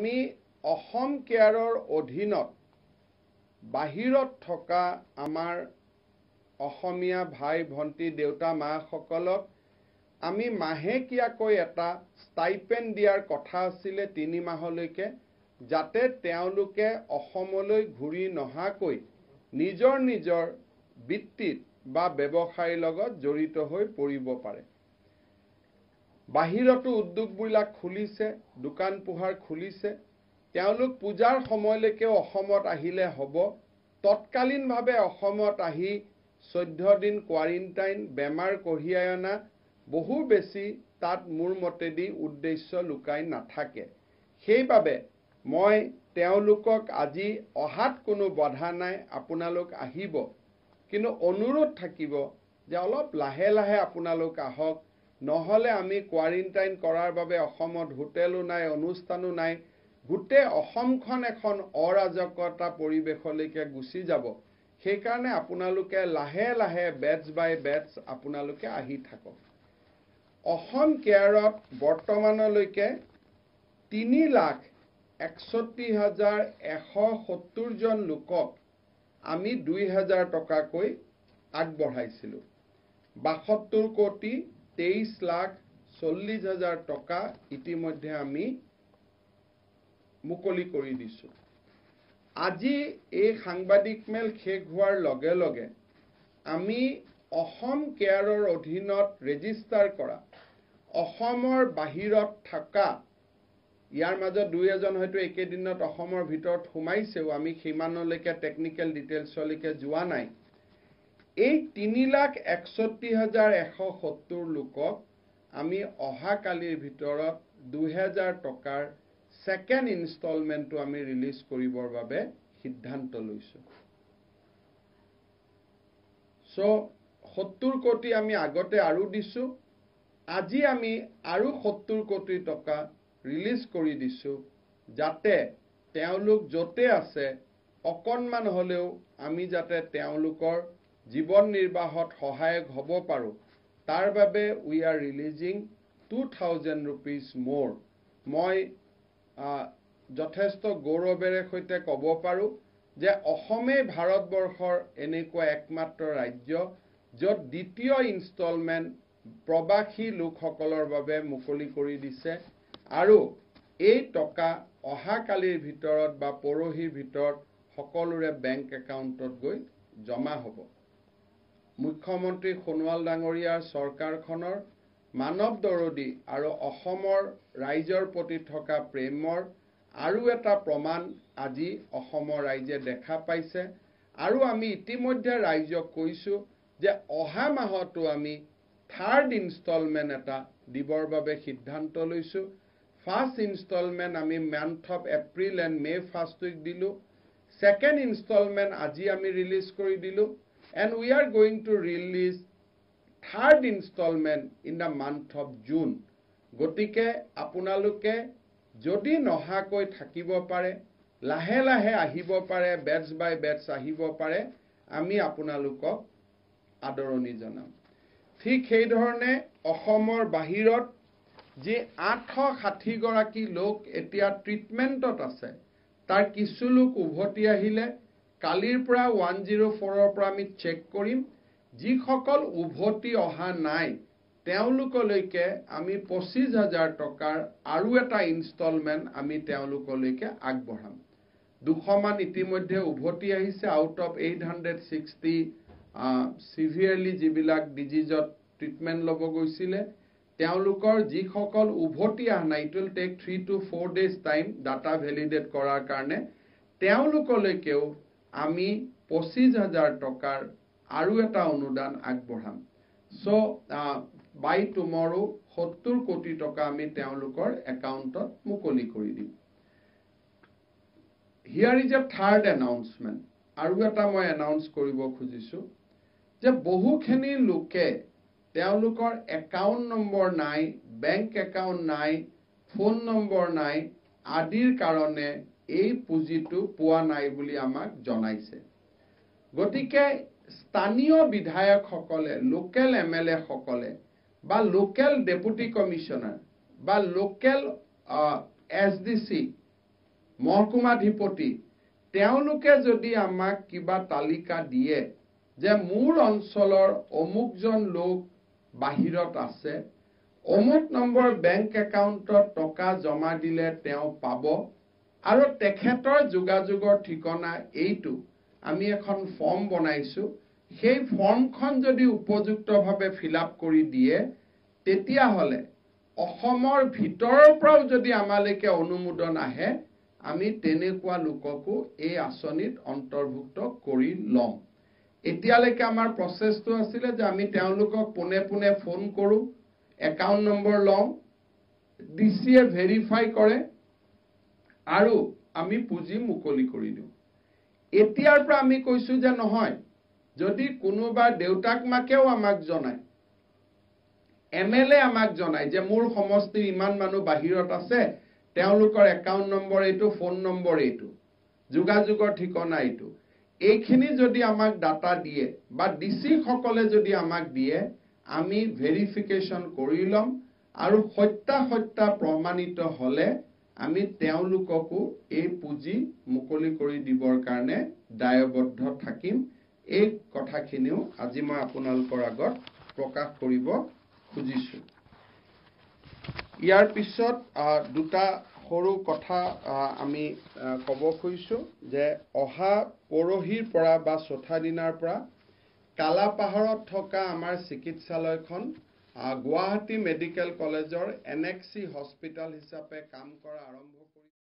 আমি অসম কেয়াৰৰ অধীনত বাহিৰত থকা আমাৰ অসমীয়া ভাই ভণ্টি দেউতা মাসকলক আমি মাহেকীয়াকৈ এটা ষ্টাইপেণ্ড দিয়াৰ কথা আছিলে 3 মাহলৈকে যাতে তেওঁলোকে অসমলৈ ঘূৰি নহাকৈ নিজৰ নিজৰ বৃত্তিত বা ব্যৱসায়ৰ লগত জড়িত হৈ পৰিব পাৰে। বাহিৰতো উদ্যোগবিলাক খুলিছে, দোকান পোহাৰ খুলিছে। তেওঁলোক পূজাৰ সময়লৈকে অসমত আহিলে হ'ব। তৎকালীনভাৱে অসমত আহি 14 দিন কোৱাৰেণ্টাইন বেমাৰ কঢ়িয়াই অনা বহু বেছি তাত মোৰ মতেদি উদ্দেশ্য লুকাই নাথাকে। সেইবাবে মই তেওঁলোকক আজি অহাত কোনো বাধা নাই, আপোনালোক আহিব, কিন্তু অনুৰোধ থাকিব যে অলপ লাহে লাহে আপোনালোক আহক, নহলে আমি কোৱাৰেণ্টাইন কৰাৰ বাবে অসমত হোটেলো নাই, অনুষ্ঠানো নাই, গোটেই অসমখন এখন অৰাজকতা পৰিৱেশলৈকে গুচি যাব। সেইকাৰণে আপোনালোকে লাহে লাহে বেটছ বাই বেটছ আপোনালোকে আহি থাকক। অসম কেয়াৰত বৰ্তমানলৈকে 3,61,170 জন লোকক আমি 2,000 টকাকৈ আগবঢ়াইছিলোঁ। 72 কোটি 23,40,000 টকা ইতিমধ্যে আমি মুকলি কৰি দিছোঁ। আজি এই সাংবাদিক মেল শেষ হোৱাৰ লগে লগে আমি অসম কেয়াৰৰ অধীনত ৰেজিষ্টাৰ কৰা অসমৰ বাহিৰত থকা, ইয়াৰ মাজত 2-এজন হয়তো একেদিনত অসমৰ ভিতৰত সোমাইছেও, আমি সিমানলৈকে টেকনিকেল ডিটেইলছলৈকে যোৱা নাই। এই 3,61,170 লোকক আমি অহাকালিৰ ভিতৰত 2,000 টকাৰ সেকেন্ড ইনষ্টলমেন্টটো আমি ৰিলিজ কৰিবৰ বাবে সিদ্ধান্ত লৈছোঁ। সো 70 কোটি আমি আগতে আৰু দিছোঁ, আজি আমি আৰু 70 কোটি টকা ৰিলিজ কৰি দিছোঁ, যাতে তেওঁলোক য'তে আছে অকণমান হ'লেও আমি যাতে তেওঁলোকৰ জীৱন নিৰ্বাহত সহায়ক হ'ব পাৰোঁ, তাৰ বাবে we are releasing 2,000 rupees more। মই যথেষ্ট গৌৰৱেৰে সৈতে ক'ব পাৰোঁ যে অসমেই ভাৰতবৰ্ষৰ এনেকুৱা একমাত্ৰ ৰাজ্য য'ত দ্বিতীয় ইনষ্টলমেণ্ট প্ৰবাসী লোকসকলৰ বাবে মুকলি কৰি দিছে, আৰু এই টকা অহাকালিৰ ভিতৰত বা পৰহিৰ ভিতৰত সকলোৰে বেংক একাউণ্টত গৈ জমা হ'ব। মুখ্যমন্ত্ৰী সোণোৱাল ডাঙৰীয়াৰ চৰকাৰখনৰ মানৱ দৰদী আৰু অসমৰ ৰাইজৰ প্ৰতি থকা প্ৰেমৰ আৰু এটা প্ৰমাণ আজি অসমৰ ৰাইজে দেখা পাইছে। আৰু আমি ইতিমধ্যে ৰাইজক কৈছোঁ যে অহা মাহতো আমি থাৰ্ড ইনষ্টলমেণ্ট এটা দিবৰ বাবে সিদ্ধান্ত লৈছোঁ। ফাৰ্ষ্ট ইনষ্টলমেণ্ট আমি month of April and May first week দিলোঁ। সেকেন্ড ইনষ্টলমেণ্ট আজি আমি ৰিলিজ কৰি দিলোঁ, and we are going to release third installment in the month of June. গতিকে আপোনালোকে যদি নহাকৈ থাকিব পাৰে, লাহে লাহে আহিব পাৰে, বেটছ বাই বেটছ আহিব পাৰে, আমি আপোনালোকক আদৰণি জনাম। ঠিক সেইধৰণে অসমৰ বাহিৰত যি 860 গৰাকী লোক এতিয়া ট্ৰিটমেণ্টত আছে, তাৰ কিছু লোক উভতি আহিলে। কালিৰ পৰা 104ৰ পৰা আমি চেক কৰিম। যিসকল উভতি অহা নাই তেওঁলোকলৈকে আমি 25,000 টকাৰ আৰু এটা ইনষ্টলমেণ্ট আমি তেওঁলোকলৈকে আগবঢ়াম। 200 মান ইতিমধ্যে উভতি আহিছে আউট অফ 860 সিভিয়াৰলি যিবিলাক ডিজিজত ট্ৰিটমেণ্ট ল'ব গৈছিলে। তেওঁলোকৰ যিসকল উভতি অহা নাই, it will take 3 to 4 days time data validate কৰাৰ কাৰণে, তেওঁলোকলৈকেও আমি 25,000 টকাৰ আৰু এটা অনুদান আগবঢ়াম। সো বাই টুমৰো 70 কোটি টকা আমি তেওঁলোকৰ একাউণ্টত মুকলি কৰি দিম। হিয়াৰ ইজ এ থাৰ্ড এনাউন্সমেণ্ট। আৰু এটা মই এনাউন্স কৰিব খুজিছোঁ যে বহুখিনি লোকে তেওঁলোকৰ একাউণ্ট নম্বৰ নাই, বেংক একাউণ্ট নাই, ফোন নম্বৰ নাই আদিৰ কাৰণে এই পুঁজিটো পোৱা নাই বুলি আমাক জনাইছে। গতিকে স্থানীয় বিধায়কসকলে, লোকেল MLA সকলে বা লোকেল ডেপুটি কমিশনাৰ বা লোকেল SDC মহকুমাধিপতি তেওঁলোকে যদি আমাক কিবা তালিকা দিয়ে যে মোৰ অঞ্চলৰ অমুকজন লোক বাহিৰত আছে, অমুক নম্বৰ বেংক একাউণ্টত টকা জমা দিলে তেওঁ পাব আৰু তেখেতৰ যোগাযোগৰ ঠিকনা এইটো, আমি এখন ফৰ্ম বনাইছো, সেই ফৰ্মখন যদি উপযুক্তভাৱে ফিল আপ কৰি দিয়ে তেতিয়াহ'লে অসমৰ ভিতৰৰ পৰাও যদি আমালৈকে অনুমোদন আহে আমি তেনেকুৱা লোককো এই আঁচনিত অন্তৰ্ভুক্ত কৰি ল'ম। এতিয়ালৈকে আমাৰ প্ৰচেছটো আছিলে যে আমি তেওঁলোকক পোনে পোনে ফোন কৰোঁ, একাউণ্ট নম্বৰ লওঁ, ডিচিয়ে ভেৰিফাই কৰে আৰু আমি পুঁজি মুকলি কৰি দিওঁ। এতিয়াৰ পৰা আমি কৈছোঁ যে নহয়, যদি কোনোবা দেউতাক মাকেও আমাক জনায়, MLA আমাক জনায় যে মোৰ সমষ্টিৰ ইমান মানুহ বাহিৰত আছে, তেওঁলোকৰ একাউণ্ট নম্বৰ এইটো, ফোন নম্বৰ এইটো, যোগাযোগৰ ঠিকনা এইটো, এইখিনি যদি আমাক ডাটা দিয়ে বা ডিচি সকলে যদি আমাক দিয়ে, আমি ভেৰিফিকেশ্যন কৰি ল'ম আৰু সত্যাসত্য প্ৰমাণিত হ'লে আমি তেওঁলোককো এই পুঁজি মুকলি কৰি দিবৰ কাৰণে দায়বদ্ধ থাকিম। এই কথাখিনিও আজি মই আপোনালোকৰ আগত প্ৰকাশ কৰিব খুজিছোঁ। ইয়াৰ পিছত দুটা সৰু কথা আমি ক'ব খুজিছোঁ যে অহা পৰহিৰ পৰা বা চৌথা দিনাৰ পৰা কালাপাহাৰত থকা আমাৰ চিকিৎসালয়খন গুৱাহাটী মেডিকেল কলেজৰ NXC হস্পিটেল হিচাপে কাম কৰা আৰম্ভ